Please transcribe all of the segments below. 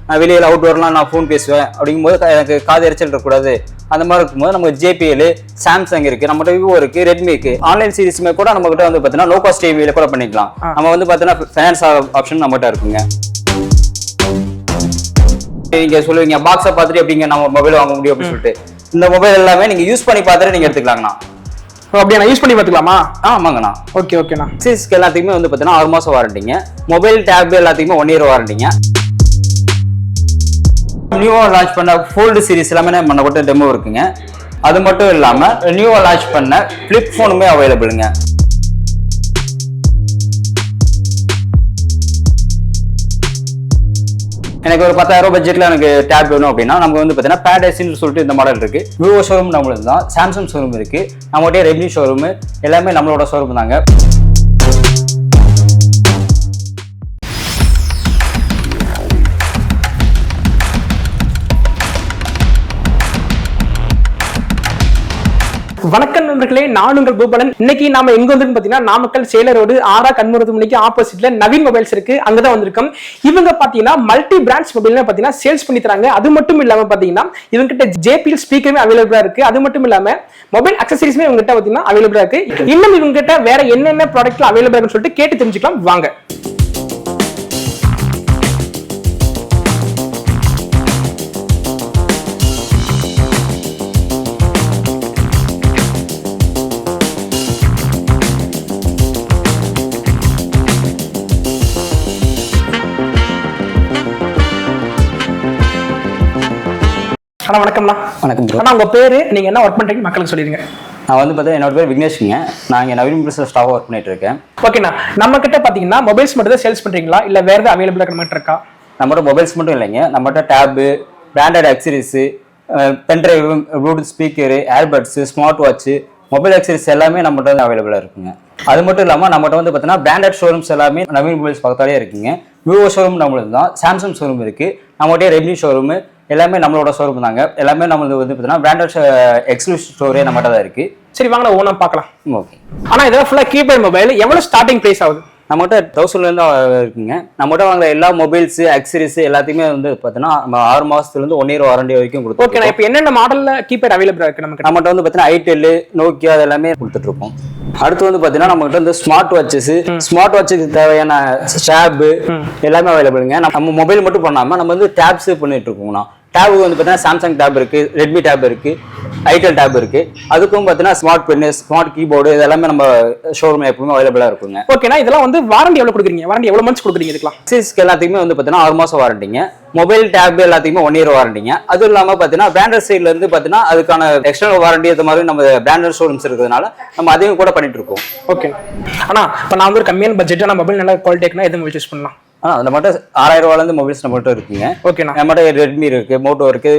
நான் வெளியில் அவுட்டோர்லாம் நான் ஃபோன் பேசுவேன் அப்படிங்கும்போது எனக்கு காது எரிச்சல் இருக்கக்கூடாது. அந்த மாதிரி இருக்கும்போது நமக்கு JPL, சாம்சங் இருக்கு, நம்மகிட்ட விவோ இருக்கு, ரெட்மி இருக்கு. ஆன்லைன் சீரிஸ்மே கூட நம்ம கிட்ட வந்து பார்த்தீங்கன்னா லோ காஸ்ட் EMI கூட பண்ணிக்கலாம். நம்ம வந்து பார்த்தீங்கன்னா ஃபைனான்ஸ் ஆப்ஷன் நம்மகிட்ட இருக்குங்க. நீங்க சொல்லுவீங்க பாக்ஸை பார்த்துட்டு எப்படிங்க நம்ம மொபைல் வாங்க முடியும் அப்படின்னு சொல்லிட்டு, இந்த மொபைல் எல்லாமே நீங்க யூஸ் பண்ணி பார்த்துட்டு நீங்க எடுத்துக்கலாங்கண்ணா. அப்படியே நான் யூஸ் பண்ணி பார்த்துக்கலாமா? ஆமாங்கண்ணா. ஓகேண்ணா. சிஸ்க்கு எல்லாத்துக்குமே வந்து பார்த்தீங்கன்னா 6 மாசம் வாரண்டிங்க. மொபைல் டேப் எல்லாத்துக்குமே 1 இயர் வாரண்டிங்க. நியூவா லான்ச் பண்ண ஃபோல்டு சீரிஸ் எல்லாமே நம்ம கூட டெமோ இருக்குங்க. அது மட்டும் இல்லாம நியூவா லான்ச் பண்ண ஃபிளிப் ஃபோனுமே அவைலபிளுங்க. எனக்கு ஒரு 10,000 பட்ஜெட்ல எனக்கு டேப் வேணும் அப்படின்னா நமக்கு வந்து பார்த்தீங்கன்னா பேரடைஸ்ன்னு சொல்லிட்டு இந்த மாடல் இருக்கு. விவோ ஷோரூம் நம்மளுக்கு தான், சாம்சங் ஷோரூம் இருக்கு, நம்மகிட்ட ரெட்மி ஷோரூம் எல்லாமே நம்மளோட ஷோரூம் தாங்க. வணக்கம் நண்பர்களே, நான் உங்கள் பூபாலன். இன்னைக்கு நாம எங்க வந்து பாத்தீங்கன்னா நாமக்கல் சேலம் ரோடு ஆரா கண்மருத்துவமனைக்கு ஆப்போசிட்ல நவீன் மொபைல்ஸ் இருக்கு, அங்கதான் வந்திருக்கோம். இவங்க பாத்தீங்கன்னா மல்டி பிராண்ட்ஸ் மொபைல் பாத்தீங்கன்னா சேல்ஸ் பண்ணி தராங்க. அது மட்டும் இல்லாம பாத்தீங்கன்னா இவங்க கிட்ட JPL ஸ்பீக்கருமே அவைலபிளா இருக்கு. அது மட்டும் இல்லாம மொபைல் அக்சசரிஸ்மே இவங்க கிட்ட பாத்தீங்கன்னா அவைலபிளா இருக்கு. இன்னும் இவங்க கிட்ட வேற என்னென்ன ப்ராடக்ட்ல அவைலபிளா இருக்குன்னு சொல்லிட்டு கேட்டு தெரிஞ்சுக்கலாம் வாங்க. அண்ணா வணக்கம்ண்ணா. வணக்கம் ப்ரோ. அண்ணா உங்க பேரு, நீங்க என்ன ஒர்க் பண்றீங்க மக்களுக்கு சொல்லிடுங்க. நான் வந்து பார்த்தீங்கன்னா என்னோட பேர் விக்னேஷ்ங்க. நான் இங்கே நவீன் மொபைல்ஸ்ல ஸ்டாஃப் ஒர்க் பண்ணிட்டு இருக்கேன். ஓகேண்ணா, நம்ம கிட்ட பாத்தீங்கன்னா மொபைல்ஸ் மட்டும் தான் சேல்ஸ் பண்றீங்களா இல்ல வேற ஏதாவது அவைலபிளா நம்மகிட்ட இருக்கா? நம்மகிட்ட மொபைல்ஸ் மட்டும் இல்லைங்க, நம்மகிட்ட tab, branded accessories, pen drive, Bluetooth speaker, earbuds, smart watch, mobile accessories எல்லாமே நம்மகிட்ட அவைலபிளா இருக்குங்க. அது மட்டும் இல்லாமல் நம்மகிட்ட வந்து பார்த்தீங்கன்னா பிராண்டட் ஷோரூம்ஸ் எல்லாமே நவீன் மொபைல்ஸ் பக்கத்தாலே இருக்குங்க. விவோ ஷோரூம் நம்மளுக்கு தான், சாம்சங் ஷோரூம் இருக்கு, நம்மகிட்ட ரெட்மி ஷோரூம் எல்லாமே நம்மளோட ஷோரூம் தாங்க. எல்லாமே நம்மளுக்கு வந்து பார்த்தீங்கன்னா பிராண்டட் எக்ஸ்க்ளூசிவ் ஸ்டோரே நம்மகிட்ட தான் இருக்கு. சரி வாங்க ஓனா பார்க்கலாம். ஓகே. ஆனா இதெல்லாம் ஃபுல்லா கீபேட் மொபைல், எவ்வளவு ஸ்டார்டிங் பிரைஸ் ஆகுது? நம்மகிட்ட 1000லேருந்து இருக்குங்க. நம்மகிட்ட வாங்குற எல்லா மொபைல்ஸ் அக்சரிஸ் எல்லாத்தையுமே வந்து பார்த்தீங்கன்னா 6 மாசத்துலேருந்து 1 இயர் வாரண்டி வரைக்கும் கொடுத்துருக்கோம். ஓகே, இப்போ என்னென்ன மாடல்ல கீபேட் அவைலபிளா இருக்கு நமக்கு? நம்மகிட்ட வந்து பார்த்தீங்கன்னா ஐடெல், நோக்கியா அது எல்லாமே கொடுத்துட்டு இருக்கோம். அடுத்து வந்து பார்த்தீங்கன்னா நம்மகிட்ட வந்து ஸ்மார்ட் வாட்சஸ், ஸ்மார்ட் வாட்சுக்கு தேவையான டேப் எல்லாமே அவைலபிளுங்க. நம்ம மொபைல் மட்டும் பண்ணாம நம்ம வந்து டேப்ஸ் பண்ணிட்டு இருக்கோம்னா, டேபுக்கு வந்து பார்த்தீங்கன்னா சாம்சங் டேப் இருக்கு, ரெட்மி டேப் இருக்கு, ஐடெல் டேப் இருக்கு. அதுக்கும் பார்த்தீங்கன்னா ஸ்மார்ட் பென், ஸ்மார்ட் கீபோர்டு இதெல்லாமே நம்ம ஷோரூம் எப்பவுமே அவைலபிளா இருக்குங்க. ஓகேனா இதெல்லாம் வந்து வாரண்டி எவ்வளவு கொடுக்குறீங்க? வாரண்டி எவ்வளவு மந்த்ஸ் கொடுக்குறீங்க இதுக்கெல்லாம்? சிஸ்க்கு எல்லாத்துக்குமே வந்து பார்த்தீங்கன்னா 6 மாசம் வாரண்டிங்க. மொபைல் டேப் எல்லாத்துக்குமே 1 இயர் வாரண்டிங்க. அதுவும் இல்லாமல் பார்த்தீங்கன்னா பிராண்டட் சைட்ல இருந்து பார்த்தீங்கன்னா அதுக்கான எக்ஸ்டர்னல் வாரண்டி இந்த மாதிரி நம்ம பிராண்டட் ஷோரூம்ஸ் இருக்கிறதுனால நம்ம அதையும் கூட பண்ணிட்டு இருக்கோம். ஓகே. ஆனா இப்போ நான் வந்து ஒரு கம்மியான பட்ஜெட்டான மொபைல் நல்ல குவாலிட்டி இருக்குன்னா எது மொபைல் யூஸ் பண்ணலாம்? அந்த மட்டும் 6000 ரூபாயிலேருந்து மொபைல்ஸ் நம்மகிட்ட இருக்குங்க. ஓகேண்ணா. நம்மகிட்ட ரெட்மி இருக்கு, மோட்டோ இருக்கு,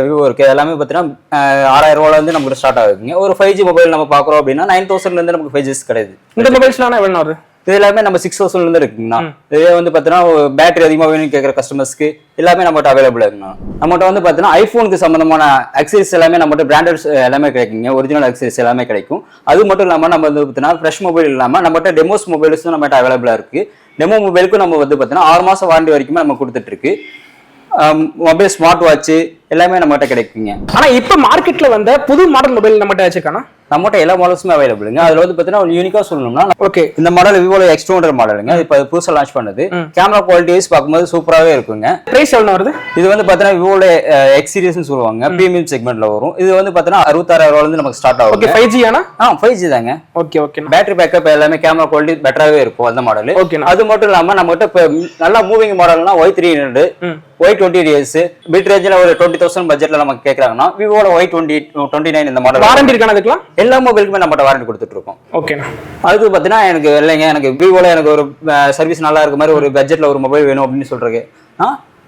விவோ இருக்கு. எல்லாமே பார்த்தீங்கன்னா 6000 ரூபாயிலேருந்து நமக்கு ஸ்டார்ட் ஆகுதுங்க. ஒரு 5G மொபைல் நம்ம பார்க்குறோம் அப்படின்னா 9000லேருந்து நமக்கு 5G கிடையாது. இந்த மொபைல்ஸ்லாம் எவ்வளோ வருது? இது எல்லாமே நம்ம 6000லேருந்து இருக்குங்கண்ணா. இதே வந்து பார்த்தீங்கன்னா பேட்டரி அதிகமாக வேணும்னு கேட்குற கஸ்டமர்ஸ்க்கு எல்லாமே நம்மகிட்ட அவைலபிள் இருக்குண்ணா. நம்மகிட்ட வந்து பார்த்தீங்கன்னா ஐஃபோனுக்கு சம்பந்தமான அக்சரிஸ் எல்லாமே நம்மகிட்ட பிராண்டட் எல்லாமே கிடைக்குங்க. ஒரிஜினல் அக்சரிஸ் எல்லாமே கிடைக்கும். அது மட்டும் இல்லாமல் நம்ம வந்து பார்த்தீங்கன்னா ஃப்ரெஷ் மொபைல் இல்லாமல் நம்மகிட்ட டெமோஸ் மொபைல்ஸும் நம்மகிட்ட அவைலபிளாக இருக்கு. டெமோ மொபைலுக்கும் நம்ம வந்து பார்த்தீங்கன்னா 6 மாசம் வாரண்டி வரைக்குமே நம்ம கொடுத்துட்டு இருக்கு. மொபைல், ஸ்மார்ட் வாட்ச் எல்லாமே நம்மகிட்ட கிடைக்குங்க. ஆனா இப்ப மார்க்கெட்ல வந்த புது மாடல் மொபைல் நம்மகிட்ட வச்சிருக்கானா? நம்மகிட்ட எல்லா மாடல்ஸுமே அவைலபிளுங்க. அதுல வந்து பார்த்தீங்கன்னா யூனிக்கா சொல்லணும்னா, ஓகே, இந்த மாடல் விவோல X200 மாடலுங்க. இப்போ புதுசாக லான்ச் பண்ணது. கேமரா குவாலிட்டி வைஸ் பார்க்கும்போது சூப்பராகவே இருக்குங்க. பிரைஸ் எவ்வளவு வருது? இது வந்து பார்த்தீங்கன்னா விவோல X சீரிஸ்னு சொல்லுவாங்க, பிரீமியம் செக்மெண்ட்ல வரும். இது வந்து பார்த்தீங்கன்னா 66000 ரூபாயிலிருந்து நமக்கு ஸ்டார்ட் ஆகும். ஓகே, 5G ஆனா? 5G தாங்க. Okay okay. பேட்டரி பேக்கப் எல்லாமே கேமரா குவாலிட்டி பெட்டராகவே இருக்கும் அந்த மாடல். ஓகே. அது மட்டும் இல்லாம நம்மகிட்ட இப்போ நல்லா மூவிங் மாடல்னா Y300, Y20DS பிட் ரேஞ்சில் ஒரு 20,000 பட்ஜெட்ல நமக்கு கேட்கறாங்கன்னா விவோல Y29 இந்த மாடல் வாரண்டி இருக்கான அதுக்கெல்லாம்? எல்லா மொபைலுக்குமே நம்ம வாரண்டி கொடுத்துட்டு இருக்கோம். ஓகேண்ணா. அதுக்கு பார்த்தீங்கன்னா எனக்கு இல்லைங்க, எனக்கு விவோல எனக்கு ஒரு சர்வீஸ் நல்லா இருக்க மாதிரி ஒரு பட்ஜெட்ல ஒரு மொபைல் வேணும் அப்படின்னு சொல்றேன்.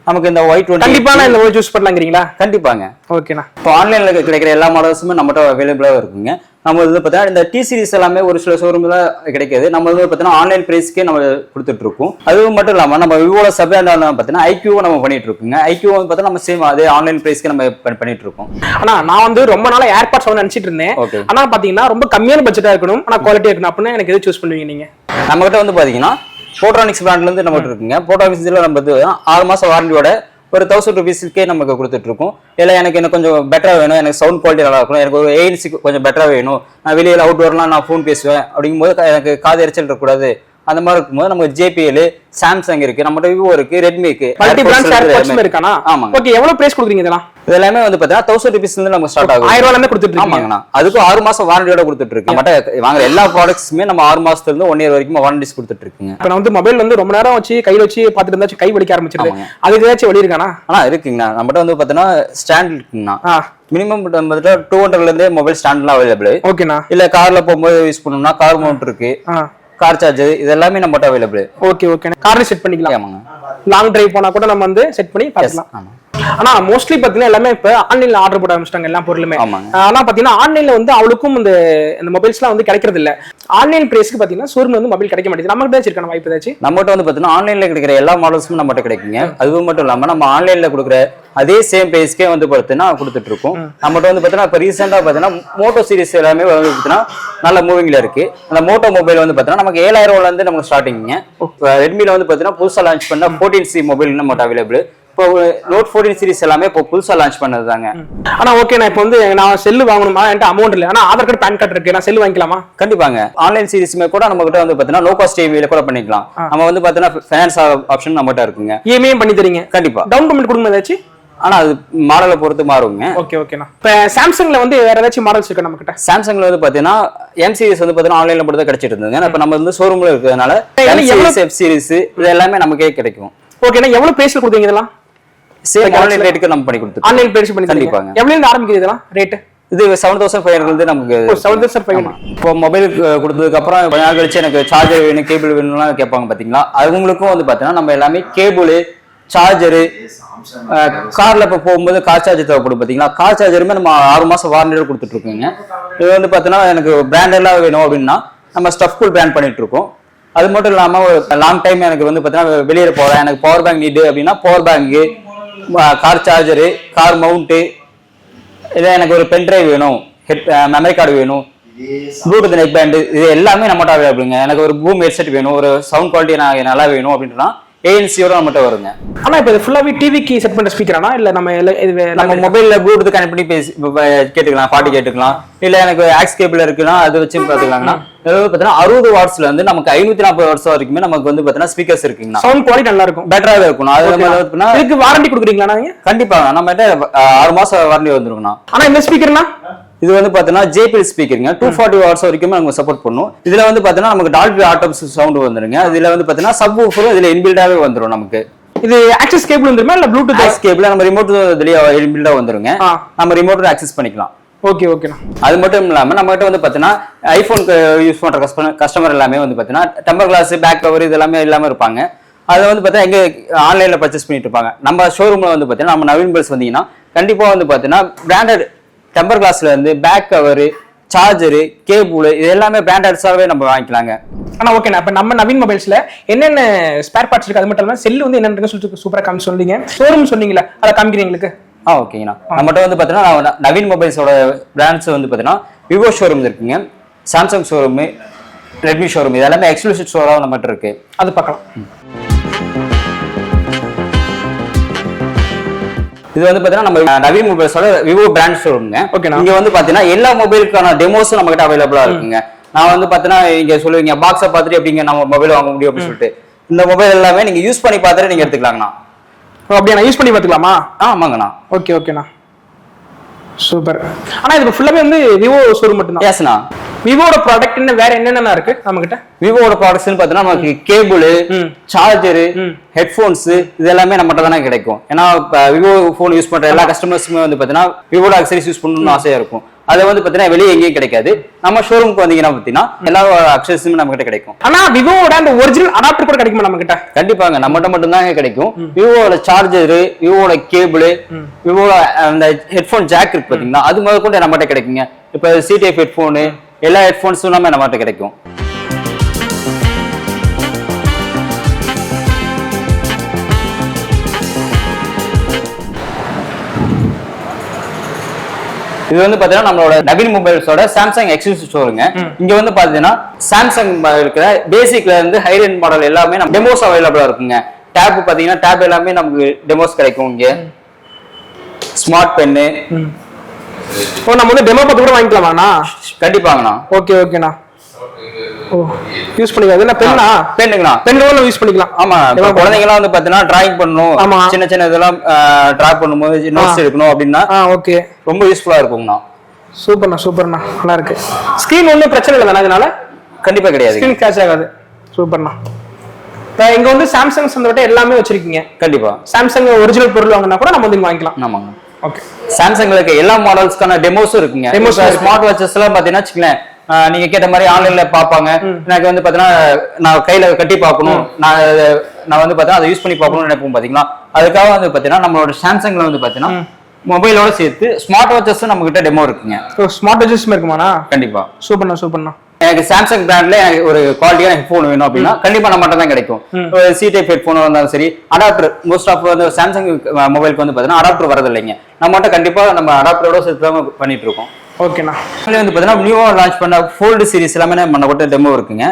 நமக்கு இந்த Y20 கண்டிப்பா இந்த மொபைல் சூஸ் பண்ணலாங்கிறீங்களா? கண்டிப்பாங்க. ஓகேண்ணா. இப்போ ஆன்லைன்ல கிடைக்கிற எல்லா மாடல்ஸுமே நம்மகிட்ட அவைலபிளா இருக்குங்க. நம்ம வந்து பார்த்தீங்கன்னா இந்த T சீரிஸ் எல்லாமே ஒரு சில ஷோரூம்ல கிடைக்காது. நம்ம வந்து பார்த்தீங்கன்னா ஆன்லைன் பிரைஸ்க்கே நம்ம கொடுத்துட்டு இருக்கோம். அது மட்டும் இல்லாம நம்ம விவோல சப் பிராண்ட் பார்த்தீங்கன்னா IQ நம்ம பண்ணிட்டு இருக்கோங்க. IQ வந்து பார்த்தா நம்ம சேம் அதே ஆன்லைன் பிரைஸ்க்கு நம்ம பண்ணிட்டு இருக்கோம். ஆனா நான் வந்து ரொம்ப நாளா ஏர்பாட்ஸ் வந்து நினைச்சிட்டு இருந்தேன். ஆனா பாத்தீங்கன்னா ரொம்ப கம்மியான பட்ஜெட்டா இருக்கணும், ஆனா குவாலிட்டியா இருக்கணும் அப்படின்னு எனக்கு எது சூஸ் பண்ணுவீங்க நீங்க? நம்ம கிட்ட வந்து பாத்தீங்கன்னா போட்ரானிக்ஸ் பிராண்ட்ல இருந்து நம்ம இருக்குங்க. போட்ரானிக்ஸ்ல நம்ம 6 மாசம் வாரண்டியோட ஒரு 1000 rupeesக்கே நமக்கு கொடுத்துட்டு இருக்கோம். இல்லை எனக்கு இன்னும் கொஞ்சம் பெட்டரா வேணும், எனக்கு சவுண்ட் குவாலிட்டி நல்லா இருக்கணும், எனக்கு ஒரு ANC கொஞ்சம் பெட்டரா வேணும், நான் வெளியில அவுட்டோர்லாம் நான் ஃபோன் பேசுவேன் அப்படிங்கும்போது எனக்கு காது எரிச்சல் இருக்கக்கூடாது, அந்த மாதிரி இருக்கும்போது நமக்கு JBL, சாம்சங் இருக்கு, நம்மகிட்ட விவோ இருக்கு, ரெட்மி இருக்கு, மல்டி பிராண்ட் ஏர்பாட்ஸ் இருக்கானா? ஆமாங்க. ஓகே, எவ்வளவு பிரைஸ் கொடுக்குறீங்க இதெல்லாம்? இதெல்லாமே வந்து பாத்தீங்கன்னா 1000 rupeesல இருந்து நம்ம ஸ்டார்ட் ஆகும். 1000 ரூபாயில இருந்து கொடுத்துட்டு இருக்கீங்க. ஆமாங்கண்ணா. அதுக்கும் 6 மாசம் வாரண்டியோட கொடுத்துட்டு இருக்கு. நம்மகிட்ட வாங்குற எல்லா ப்ராடக்ட்ஸுமே நம்ம 6 மாசத்துல இருந்து 1 year வரைக்கும் வாரண்டிஸ் கொடுத்துட்டு இருக்குங்க. இப்ப நான் வந்து மொபைல் வந்து ரொம்ப நேரம் வச்சு கையில வச்சு பாத்துட்டு இருந்தாச்சு கை வலிக்க ஆரம்பிச்சிருது, அதுக்கு ஏதாச்சும் வழி இருக்கானா? இருக்குங்கண்ணா. நம்மகிட்ட வந்து பாத்தீங்கன்னா ஸ்டாண்ட் இருக்குங்கண்ணா. மினிமம் 200ல இருந்தே மொபைல் ஸ்டாண்ட்லாம் அவைலபிள். ஓகேண்ணா. இல்ல கார்ல போகும்போது யூஸ் பண்ணணும்னா கார் மவுண்ட் இருக்கு, கார் சார்ஜர், இது எல்லாமே நம்மகிட்ட அவைலபிள். ஓகே ஓகே, கார்ல செட் பண்ணிக்கலாம். ஆமாங்க. லாங் டிரைவ் போனா கூட நம்ம வந்து செட் பண்ணி பார்க்கலாம். ஆனா மோஸ்ட்லி பாத்தீங்கன்னா எல்லாமே இப்ப ஆன்லைன்ல ஆர்டர் போட ஆரம்பிச்சிட்டாங்க எல்லா பொருளுமே. ஆனா பாத்தீங்கன்னா ஆன்லைன்ல வந்து அவளுக்கும் இந்த மொபைல்ஸ்லாம் வந்து கிடைக்கிறது இல்ல. ஆன்லைன் பிரைஸ்க்கு பாத்தீங்கன்னா ஷோரூம்ல வந்து மொபைல் கிடைக்க மாட்டேங்குது. நமக்கு தான் இருக்கான வாய்ப்பு ஏதாச்சும்? நம்மகிட்ட வந்து பாத்தீங்கன்னா ஆன்லைன்ல கிடைக்கிற எல்லா மாடல்ஸும் நம்மகிட்ட கிடைக்குங்க. அது மட்டும் இல்லாம நம்ம ஆன்லைன்ல கொடுக்குற அதே சேம் பிரைஸ்க்கே வந்து பாத்தீங்கன்னா கொடுத்துட்டு இருக்கோம். நம்மகிட்ட வந்து பாத்தீங்கன்னா இப்ப ரீசெண்டா பாத்தீங்கன்னா மோட்டோ சீரிஸ் எல்லாமே வந்து பாத்தீங்கன்னா நல்ல மூவிங்ல இருக்கு. அந்த மோட்டோ மொபைல் வந்து பாத்தீங்கன்னா நமக்கு 7000 ரூபாயில இருந்து நமக்கு ஸ்டார்டிங்க. ரெட்மில வந்து பாத்தீங்கன்னா புதுசா லான்ச் பண்ண 14C மொபைல் நம்மகிட்ட அவைலபிள். இப்போ Note 14 சீரிஸ் எல்லாமே இப்போ புதுசா லான்ச் பண்ணதுதாங்க. ஆனா ஓகே, நான் இப்போ வந்து நான் செல்லு வாங்கணுமா, என்கிட்ட அமௌண்ட் இல்ல, ஆனா ஆதார் கார்டு பேன் கார்டு இருக்கு, நான் செல்லு வாங்கிக்கலாமா? கண்டிப்பாங்க. ஆன்லைன் சீரிஸ்மே கூட நம்ம கிட்ட வந்து பாத்தீங்கன்னா லோ காஸ்ட் EMI கூட பண்ணிக்கலாம். நம்ம வந்து பாத்தீங்கன்னா ஃபைனான்ஸ் ஆப்ஷன் நம்மகிட்ட இருக்குங்க. EMI பண்ணி தரீங்க? கண்டிப்பா. டவுன் பேமெண்ட் கொடுங்க ஏதாச்சும்? ஆனா அது மாடலை பொறுத்து மாறுங்க. ஓகே ஓகேண்ணா. இப்போ சாம்சங்ல வந்து வேற ஏதாச்சும் மாடல்ஸ் இருக்கு நம்ம கிட்ட? சாம்சங்ல வந்து பாத்தீங்கன்னா M சீரிஸ் வந்து பாத்தீங்கன்னா ஆன்லைன்ல மட்டும் தான் கிடைச்சிட்டு இருந்தது. இப்ப நம்ம வந்து ஷோரூம்ல இருக்கிறதுனால F சீரிஸ் இது எல்லாமே நமக்கே கிடைக்கும். ஓகேண்ணா. எவ்வளவு பிரைஸ்ல கொடுத்தீங்க இதெல்லாம்? சேம் ஆன்லைன் ரேட்டுக்கு நம்ம பண்ணி கொடுத்துருக்கோம். ஆன்லைன் பிரைஸ் பண்ணி கண்டிப்பாங்க. எவ்வளவு இருந்து ஆரம்பிக்குது இதெல்லாம் ரேட்? இது 7500 இருந்து நமக்கு 7500. இப்போ மொபைல் கொடுத்ததுக்கு அப்புறம் கொஞ்ச நாள் கழிச்சு எனக்கு சார்ஜர் வேணும், கேபிள் வேணும்லாம் கேட்பாங்க பாத்தீங்களா. அவங்களுக்கும் வந்து பாத்தீங்கன்னா நம்ம எல்லாமே கேபிள், சார்ஜரு, கார்ல இப்ப போகும்போது கார் சார்ஜர் தேவைப்படும் பாத்தீங்களா, கார் சார்ஜருமே நம்ம 6 மாசம் வாரண்டியோட கொடுத்துட்டு இருக்கோங்க. இது வந்து பாத்தீங்கன்னா எனக்கு பிராண்டெல்லாம் வேணும் அப்படின்னா நம்ம ஸ்டஃப் கூல் பிராண்ட் பண்ணிட்டு இருக்கோம். அது மட்டும் இல்லாம ஒரு லாங் டைம் எனக்கு வந்து பாத்தீங்கன்னா வெளியில போறேன், எனக்கு பவர் பேங்க் நீடு அப்படின்னா power bank, car charger, car mount, இல்ல எனக்கு ஒரு பென் டிரைவ் வேணும், மெமரி கார்டு வேணும், ப்ளூடூத் நெக் பேண்ட், இது எல்லாமே நம்மகிட்ட அவைலபிளுங்க. எனக்கு ஒரு பூம் ஹெட்செட் வேணும், ஒரு சவுண்ட் குவாலிட்டி நான் நல்லா வேணும் அப்படின்னா ANC-யோட நம்மகிட்ட வருங்க. ஆனா இப்ப இது ஃபுல்லாவே டிவிக்கு செட் பண்ண ஸ்பீக்கரானா இல்ல நம்ம மொபைல்ல ப்ளூடூத் கனெக்ட் பண்ணி பேசி கேட்டுக்கலாம், பாட்டு கேட்டுக்கலாம், இல்ல எனக்கு ஆக்ஸ் கேபிள் இருக்குன்னா அது வச்சு பாத்துக்கலாம்னா பாத்தீங்கன்னா 60 வாட்ஸ்ல இருந்து நமக்கு 540 வாட்ஸ் வரைக்குமே நமக்கு வந்து பாத்தீங்கன்னா ஸ்பீக்கர்ஸ் இருக்குங்க. சவுண்ட் குவாலிட்டி நல்லா இருக்கும், பெட்டராவே இருக்கும். அது நம்ம இதுக்கு வாரண்டி கொடுக்குறீங்களா நீங்க? கண்டிப்பா நம்ம 6 மாசம் வாரண்டி வந்துருக்குண்ணா. ஆனா இந்த ஸ்பீக்கர்னா இது வந்து பாத்தீங்கன்னா JBL ஸ்பீக்கருங்க. 240 வாட்ஸ் வரைக்கும் நம்ம சப்போர்ட் பண்ணும். இதுல வந்து பாத்தீங்கன்னா நமக்கு டால்பி ஆட்டம்ஸ் சவுண்ட் வந்துருங்க. இதுல வந்து பாத்தீங்கன்னா சப் வூஃபரும் இதுல இன்பில்டாவே வந்துரும். நமக்கு இது ஆக்சஸ் கேபிள் வந்துருமா இல்ல ப்ளூடூத் ஆக்சஸ் கேபிள் நம்ம ரிமோட் இதுலயே இன்பில்டா வந்துருங்க. நம்ம ரிமோட்ல ஆக்சஸ் பண்ணிக்கலாம். ஓகே ஓகேண்ணா. அது மட்டும் இல்லாம நம்ம கிட்ட வந்து பாத்தீங்கன்னா ஐபோனுக்கு யூஸ் பண்ற கஸ்டமர் எல்லாமே வந்து பாத்தீங்கன்னா டெம்பர் கிளாஸ், பேக் கவர் இது எல்லாமே இல்லாம இருப்பாங்க. அதை வந்து பாத்தீங்கன்னா எங்க ஆன்லைன்ல பர்ச்சேஸ் பண்ணிட்டு இருப்பாங்க. நம்ம ஷோரூம்ல வந்து பாத்தீங்கன்னா நம்ம நவீன் பெல்ஸ் வந்தீங்கன்னா கண்டிப்பா வந்து பாத்தீங்கன்னா பிராண்டட் டெம்பர் கிளாஸ்ல இருந்து பேக் கவர், சார்ஜரு, கேபிள் இது எல்லாமே பிராண்டட்ஸாவே நம்ம வாங்கிக்கலாங்க. ஆனா ஓகேண்ணா. இப்ப நம்ம நவீன் மொபைல்ஸ்ல என்னென்ன ஸ்பேர் பார்ட்ஸ் இருக்கு, அது மட்டும் இல்லாம செல்லு வந்து என்னன்னு சொல்லிட்டு சூப்பரா காமி சொன்னீங்க. ஷோரூம் சொன்னீங்களா, அதை காமிக்கிறீங்க எங்களுக்கு? ஓகேங்கண்ணா. நம்மகிட்ட வந்து பாத்தீங்கன்னா நவீன் மொபைல்ஸோட பிராண்ட்ஸ் வந்து பாத்தீங்கன்னா விவோ ஷோரூம் இருக்குங்க, சாம்சங் ஷோரூம், ரெட்மி ஷோரூம், இது எல்லாமே எக்ஸ்க்ளூசிவ் ஷோரூம் நம்மகிட்ட இருக்கு. அது பார்க்கலாம். இது வந்து பாத்தீங்கன்னா நம்ம நவீன் மொபைல்ஸோட விவோ பிராண்ட் ஷோரூம்ங்க. இங்க வந்து பாத்தீங்கன்னா எல்லா மொபைலுக்கான டெமோஸும் நம்ம கிட்ட அவைலபிளா இருக்குங்க. நான் வந்து பாத்தீங்கன்னா இங்க சொல்லுவீங்க பாக்ஸை பார்த்துட்டு எப்படிங்க நம்ம மொபைல் வாங்க முடியும் அப்படின்னு சொல்லிட்டு, இந்த மொபைல் எல்லாமே நீங்க யூஸ் பண்ணி பார்த்துட்டு நீங்க எடுத்துக்கலாங்கண்ணா. அப்படியே நான் யூஸ் பண்ணி பார்த்துக்கலாமா? ஆமாங்கண்ணா. ஓகே ஓகேண்ணா, சூப்பர். ஆனா இது ஃபுல்லாவே வந்து விவோ ஷோரூம் மட்டும் தான்? எஸ்ண்ணா. விவோட ப்ராடக்ட் என்ன வேற என்னென்ன இருக்கு நம்ம கிட்ட? விவோட ப்ராடக்ட்ஸ்னு பார்த்தீங்கன்னா நமக்கு கேபிள், சார்ஜரு, ஹெட்ஃபோன்ஸ் இது எல்லாமே நம்மகிட்ட தானே கிடைக்கும். ஏன்னா விவோ ஃபோன் யூஸ் பண்ற எல்லா கஸ்டமர்ஸுமே வந்து பாத்தீங்கன்னா விவோட அக்சரிஸ் யூஸ் பண்ணணும்னு ஆசையா இருக்கும். அதை வந்து பாத்தீங்கன்னா வெளியே எங்கேயும் கிடைக்காது. நம்ம ஷோரூமுக்கு வந்தீங்கன்னா பாத்தீங்கன்னா எல்லா அக்சரிஸுமே நம்ம கிட்ட கிடைக்கும். ஆனா விவோட அந்த ஒரிஜினல் அடாப்டர் கூட கிடைக்குமா நம்ம கிட்ட? கண்டிப்பாங்க, நம்மகிட்ட மட்டும் தான் கிடைக்கும். விவோட சார்ஜரு, விவோட கேபிள், விவோட அந்த ஹெட்ஃபோன் ஜாக் இருக்கு பாத்தீங்கன்னா அது முதல் கூட நம்மகிட்ட கிடைக்குங்க. இப்ப C-Type ஹெட்ஃபோனு எல்லா ஹெட்ஃபோன்ஸும் நம்மகிட்ட கிடைக்கும். இது வந்து பாத்தீங்கன்னா நம்மளோட நவீன் மொபைல்ஸோட சாம்சங் எக்ஸ்க்ளூசிவ் ஸ்டோருங்க. இங்க வந்து பாத்தீங்கன்னா சாம்சங் இருக்கிற பேசிக்ல இருந்து ஹை ரேஞ்ச் மாடல் எல்லாமே நம்ம டெமோஸ் அவைலபிளா இருக்குங்க. டேப் பாத்தீங்கன்னா டேப் எல்லாமே நமக்கு டெமோஸ் கிடைக்கும் இங்க. Smart pen. ஓ நம்ம வந்து டெமோ பார்த்து கூட வாங்கிக்கலாமாண்ணா? கண்டிப்பாங்கண்ணா. ஓகே ஓகேண்ணா. ஓ யூஸ் பண்ணிக்கலாம். என்ன பெண்ணா? பெண்ணுங்கண்ணா. பெண்களும் யூஸ் பண்ணிக்கலாம். ஆமா குழந்தைங்கலாம் வந்து பாத்தீங்கன்னா டிராயிங் பண்ணணும், சின்ன சின்ன இதெல்லாம் டிரா பண்ணும்போது நோட்ஸ் எடுக்கணும் அப்படின்னா ஓகே ரொம்ப யூஸ்ஃபுல்லா இருக்குங்கண்ணா. சூப்பர்ண்ணா நல்லா இருக்கு. ஸ்கிரீன் ஒன்றும் பிரச்சனை இல்லை தானே அதனால? கண்டிப்பா கிடையாது, ஸ்கிரீன் கிராஷ் ஆகாது. சூப்பர்ண்ணா. இங்க வந்து சாம்சங் சம்பந்தப்பட்ட எல்லாமே வச்சிருக்கீங்க. கண்டிப்பா சாம்சங் ஒரிஜினல் பொருள் வாங்கினா கூட நம்ம வந்து வாங்கிக்கலாம். ஆமாங்க. ஓகே சாம்சங்ல இருக்க எல்லா மாடல்ஸ்க்கான டெமோஸும் இருக்குங்க. ஸ்மார்ட் வாட்சஸ் எல்லாம் பாத்தீங்கன்னா வச்சுக்கலேன், நீங்க கேட்ட மாதிரி ஆன்லைன்ல பாப்பாங்க. எனக்கு வந்து பாத்தீங்கன்னா நான் கையில கட்டி பார்க்கணும், நான் வந்து பாத்தீங்கன்னா அதை யூஸ் பண்ணி பார்க்கணும்னு நினைப்போம் பாத்தீங்களா. அதுக்காக வந்து பாத்தீங்கன்னா நம்மளோட சாம்சங்ல வந்து பாத்தீங்கன்னா மொபைலோட சேர்த்து ஸ்மார்ட் வாட்சஸ் நம்ம கிட்ட டெமோ இருக்குங்க. ஸ்மார்ட் வாட்சஸ் இருக்குமாண்ணா? கண்டிப்பா. சூப்பர்ண்ணா. எனக்கு சாம்சங் பிராண்ட்ல எனக்கு ஒரு குவாலிட்டியான ஹெட்ஃபோன் வேணும் அப்படின்னா கண்டிப்பா நம்ம மட்டும் தான் கிடைக்கும். சி டைப் ஹெட்ஃபோன் இருந்தாலும் சரி, அடாப்டர் மோஸ்ட் ஆஃப் வந்து சாம்சங் மொபைலுக்கு வந்து பாத்தீங்கன்னா அடாப்டர் வரது இல்லைங்க. நம்ம மட்டும் கண்டிப்பா நம்ம அடாப்டரோட சேர்த்து தான் பண்ணிட்டு இருக்கோம். ஓகேண்ணா. வந்து பாத்தீங்கன்னா நியூவா லான்ச் பண்ண ஃபோல்டு சீரிஸ் எல்லாமே நம்ம கூட டெமோ இருக்குங்க.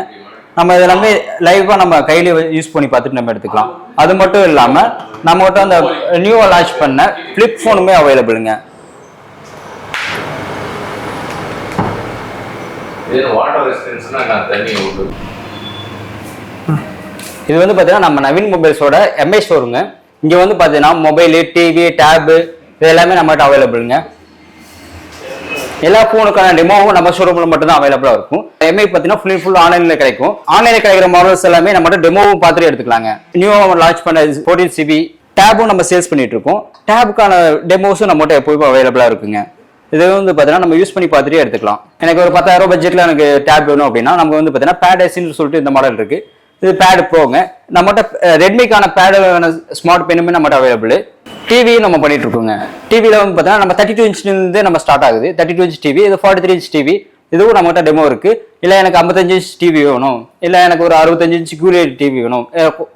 நம்ம இதெல்லாமே லைவா நம்ம கையில யூஸ் பண்ணி பார்த்துட்டு நம்ம எடுத்துக்கலாம். அது மட்டும் இல்லாம நம்ம கிட்ட அந்த நியூவா லான்ச் பண்ண ஃபிளிப் போனுமே அவைலபிளுங்க. இது வந்து பாத்தீங்கன்னா நம்ம நவீன் மொபைல்ஸோட எம்ஐ ஸ்டோருங்க. இங்க வந்து பாத்தீங்கன்னா மொபைல், டிவி, டேப் இது எல்லாமே நம்மகிட்ட அவைலபிளுங்க. எல்லா போனுக்கான டெமோவும் நம்ம ஷோரூம்ல மட்டும் தான் அவைலபிளா இருக்கும். எம்ஐ பாத்தீங்கன்னா ஃபுல் ஆன்லைன்ல கிடைக்கும். ஆன்லைன்ல கிடைக்கிற மாடல்ஸ் எல்லாமே நம்ம டெமோவும் பார்த்துட்டு எடுத்துக்கலாங்க. நியூவா லான்ச் பண்ண 14GB டேபும் நம்ம சேல்ஸ் பண்ணிட்டு இருக்கோம். டேபுக்கான டெமோஸும் நம்மகிட்ட எப்போதும் அவைலபிளா இருக்குங்க. இது வந்து பாத்தீங்கன்னா நம்ம யூஸ் பண்ணி பார்த்துட்டே எடுத்துக்கலாம். எனக்கு ஒரு 10,000 பட்ஜெட்ல எனக்கு டேப் வேணும் அப்படின்னா நமக்கு வந்து பாத்தீங்கன்னா பேட் எஸ்ன்னு சொல்லிட்டு இந்த மாடல் இருக்கு. இது பேட் ப்ரோங்க. நம்மகிட்ட ரெட்மிக்கான பேடு ஸ்மார்ட் பெண்ணுமே நம்மகிட்ட அவைலபிள். டிவியும் நம்ம பண்ணிட்டு இருக்கோங்க. டிவியில வந்து பாத்தீங்கன்னா நம்ம 32 இன்ச்லேருந்து நம்ம ஸ்டார்ட் ஆகுது. 32 இன்ச் டிவி, இது 43 இன்ச் டிவி, இதுவும் நம்மகிட்ட டெமோ இருக்கு. இல்ல எனக்கு 55 இன்ச் டிவி வேணும், இல்ல எனக்கு ஒரு 65 இன்ச் QLED டிவி வேணும்,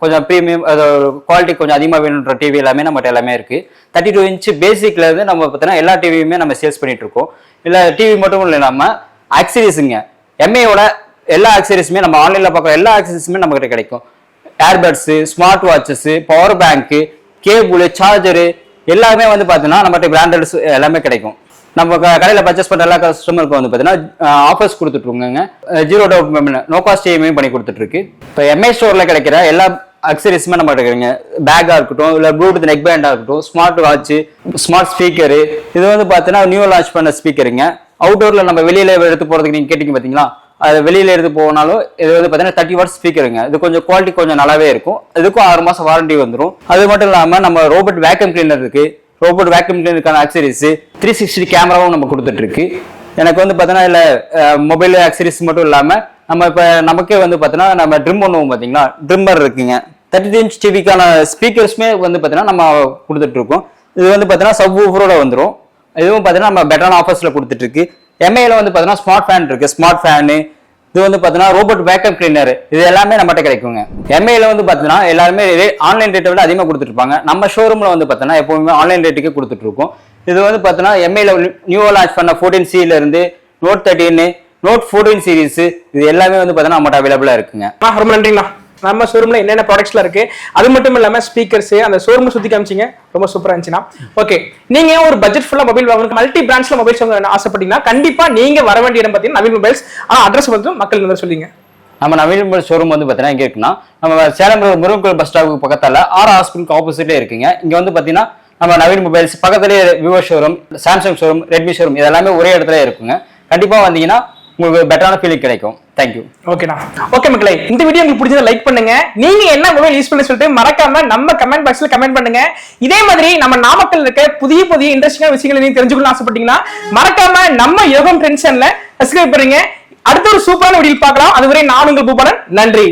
கொஞ்சம் ப்ரீமியம் குவாலிட்டி கொஞ்சம் அதிகமா வேணுன்ற டிவி எல்லாமே நம்மகிட்ட எல்லாமே இருக்கு. 32 இன்ச் பேசிக்ல இருந்து நம்ம பார்த்தீங்கன்னா எல்லா டிவியுமே நம்ம சேல்ஸ் பண்ணிட்டு இருக்கோம். இல்ல டிவி மட்டும் இல்லை, நம்ம ஆக்சரிஸுங்க எம்ஏயோட எல்லா ஆக்சரிஸுமே நம்ம ஆன்லைன்ல பார்க்குற எல்லா ஆக்சரிஸுமே நம்ம கிட்ட கிடைக்கும். Earbuds, smart watches, power bank, cable, charger எல்லாமே வந்து பார்த்தீங்கன்னா நம்மகிட்ட பிராண்டட்ஸ் எல்லாமே கிடைக்கும். நம்ம கடையில் பர்ச்சேஸ் பண்ணுற எல்லா கஸ்டமருக்கும் வந்து பார்த்தீங்கன்னா ஆஃபர்ஸ் கொடுத்துட்ருக்கோங்க. 0 down payment, no cost EMI பண்ணி கொடுத்துட்ருக்கு. இப்போ எம்ஐ ஸ்டோரில் கிடைக்கிற எல்லா அக்சரிஸுமே நம்ம கிடைக்குங்க. பேக்காக இருக்கட்டும், இல்லை ப்ளூடூத் நெக் பேண்டாக இருக்கட்டும், ஸ்மார்ட் வாட்ச், ஸ்மார்ட் ஸ்பீக்கரு, இது வந்து பார்த்தீங்கன்னா நியூ லான்ச் பண்ண ஸ்பீக்கருங்க. அவுட்டோரில் நம்ம வெளியில் எடுத்து போகிறதுக்கு நீங்கள் கேட்டிங்க பார்த்தீங்களா, அது வெளியில எடுத்து போனாலும் இது வந்து பார்த்தீங்கன்னா 30 வாட்ஸ் ஸ்பீக்கருங்க. இது கொஞ்சம் குவாலிட்டி கொஞ்சம் நல்லாவே இருக்கும். இதுக்கும் 6 மாசம் வாரண்டி வந்துடும். அது மட்டும் இல்லாமல் நம்ம ரோபோட் வேக்யூம் கிளீனர் இருக்கு. ரோபோட் வேக்யூம் கிளீனருக்கான ஆக்சரிஸ் 360 கேமராவும் நம்ம கொடுத்துட்டு இருக்கு. எனக்கு வந்து பார்த்தீங்கன்னா இல்லை மொபைல் ஆக்சரிஸ் மட்டும் இல்லாமல் நம்ம இப்போ நமக்கே வந்து பார்த்தீங்கன்னா நம்ம ட்ரிம் பண்ணுவோம் பார்த்தீங்களா, ட்ரிம்மர் இருக்குங்க. 32 இன்ச் டிவிக்கான ஸ்பீக்கர்ஸுமே வந்து பார்த்தீங்கன்னா நம்ம கொடுத்துட்டு இருக்கோம். இது வந்து பார்த்தீங்கன்னா சப் ஊஃபரோட வந்துடும். இதுவும் பார்த்தீங்கன்னா நம்ம பெட்டரான ஆஃபர்ஸில் கொடுத்துட்டு இருக்கு. எம்ஐல வந்து பார்த்தீங்கன்னா ஸ்மார்ட் ஃபேன் இருக்கு. ஸ்மார்ட் ஃபேனு, இது வந்து பார்த்தீங்கன்னா ரோபோட் வேக்யூம் கிளீனர், இது எல்லாமே நம்மகிட்ட கிடைக்குங்க. எம்ஐல வந்து பார்த்தீங்கன்னா எல்லாருமே ஆன்லைன் ரேட்டை விட அதிகமாக கொடுத்துருப்பாங்க. நம்ம ஷோரூம்ல வந்து பார்த்தீங்கன்னா எப்பவுமே ஆன்லைன் ரேட்டுக்கே கொடுத்துட்டு இருக்கோம். இது வந்து பார்த்தீங்கன்னா எம்ஐல நியூவா லான்ச் பண்ண 14C இருந்து நோட் 13, நோட் 14 சீரிஸ் இது எல்லாமே வந்து பார்த்தீங்கன்னா நம்மகிட்ட அவைலபிளா இருக்குங்க. ரொம்ப நன்றிங்கண்ணா. நம்ம ஷோரூம்ல என்னென்ன ப்ராடக்ட்ஸ்லாம் இருக்கு, அது மட்டும் இல்லாம ஸ்பீக்கர்ஸ், அந்த ஷோரூம் சுத்தி காமிச்சிங்க, ரொம்ப சூப்பரா இருந்துச்சுன்னா. ஓகே, நீங்க ஒரு பட்ஜெட் ஃபுல்லா மொபைல் வாங்கணும், மல்டி பிராண்ட்ஸ்ல மொபைல்ஸ் வாங்க ஆசைப்பட்டீங்கன்னா கண்டிப்பா நீங்க வர வேண்டிய இடம் பார்த்தீங்கன்னா நவீன் மொபைல்ஸ். ஆனா அட்ரஸ் வந்து மக்கள் வந்து சொல்லிங்க. நம்ம நவீன் மொபைல் ஷோரூம் வந்து பார்த்தீங்கன்னா எங்க இருக்குன்னா நம்ம சேலம் முருகன் பஸ் ஸ்டாப்புக்கு பக்கத்தால ஆர் ஹாஸ்பிட்டலுக்கு ஆப்போசிட்ல இருக்குங்க. இங்க வந்து பார்த்தீங்கன்னா நம்ம நவீன் மொபைல்ஸ் பக்கத்துலேயே Vivo showroom, Samsung showroom, Redmi showroom இதெல்லாமே ஒரே இடத்துல இருக்குங்க. கண்டிப்பா வந்தீங்கன்னா உங்களுக்கு பெட்டரான ஃபீலிங் கிடைக்கும். தேங்க்யூ. ஓகேண்ணா. ஓகே மக்களே, இந்த வீடியோ உங்களுக்கு பிடிச்சதை லைக் பண்ணுங்க. நீங்க என்ன மொபைல் யூஸ் பண்ணி சொல்லிட்டு மறக்காம நம்ம கமெண்ட் பாக்ஸ்ல கமெண்ட் பண்ணுங்க. இதே மாதிரி நம்ம நாமக்கல் இருக்க புதிய இன்ட்ரெஸ்டிங்கான விஷயங்களை நீங்க தெரிஞ்சுக்கணும்னு ஆசைப்பட்டீங்கன்னா மறக்காம நம்ம யோகம் ட்ரெண்ட் சேனலை சப்ஸ்கிரைப் பண்ணுங்க. அடுத்த ஒரு சூப்பரான வீடியோ பார்க்கலாம். அதுவரை நான் உங்கள் பூபாலன். நன்றி.